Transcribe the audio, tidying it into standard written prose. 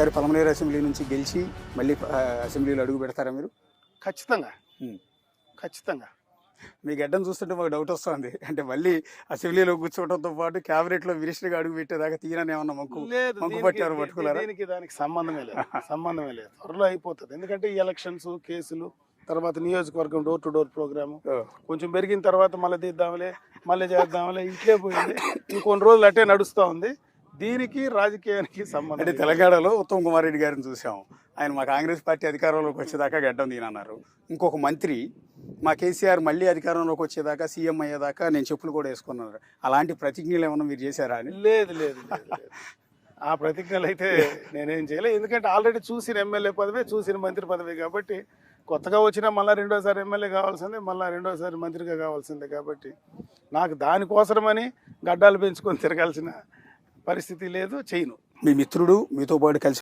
ఈసారి పలమనేరు అసెంబ్లీ నుంచి గెలిచి మళ్ళీ అసెంబ్లీలో అడుగు పెడతారా మీరు? ఖచ్చితంగా ఖచ్చితంగా. మీ గడ్డం చూస్తుంటే మాకు డౌట్ వస్తుంది. అంటే మళ్ళీ అసెంబ్లీలో కూర్చోవడంతో పాటు క్యాబినెట్లో మినిస్టర్గా అడుగు పెట్టేదాకా తీయనని ఏమన్నా మంకు పట్టారు పట్టుకున్నారా? దానికి సంబంధమే లేదు. త్వరలో అయిపోతుంది. ఎందుకంటే ఈ ఎలక్షన్స్, కేసులు, తర్వాత నియోజకవర్గం డోర్ టు డోర్ ప్రోగ్రాము కొంచెం పెరిగిన తర్వాత మళ్ళీ తీద్దాంలే, మళ్ళీ చేద్దాంలే, ఇట్లే పోయింది. ఇంకొన్ని రోజులు అట్టే నడుస్తూ ఉంది. దీనికి రాజకీయానికి సంబంధం. అంటే తెలంగాణలో ఉత్తమ్ కుమార్ రెడ్డి గారిని చూసాం. ఆయన మా కాంగ్రెస్ పార్టీ అధికారంలోకి వచ్చేదాకా గడ్డం తీనన్నారు. ఇంకొక మంత్రి మా కేసీఆర్ మళ్ళీ అధికారంలోకి వచ్చేదాకా, సీఎం అయ్యేదాకా నేను చెప్పులు కూడా వేసుకున్నారు. అలాంటి ప్రతిజ్ఞలు ఏమన్నా మీరు చేశారా అని? లేదు. ఆ ప్రతిజ్ఞలు అయితే నేనేం చేయలేదు. ఎందుకంటే ఆల్రెడీ చూసిన ఎమ్మెల్యే పదవి, చూసిన మంత్రి పదవి కాబట్టి కొత్తగా వచ్చినా మళ్ళీ రెండోసారి ఎమ్మెల్యే కావాల్సిందే, మళ్ళీ రెండోసారి మంత్రిగా కావాల్సిందే. కాబట్టి నాకు దానికోసమని గడ్డాలు పెంచుకొని తిరగాల్సిన పరిస్థితి లేదు, చేయను. మీ మిత్రుడు మీతో పాటు కలిసి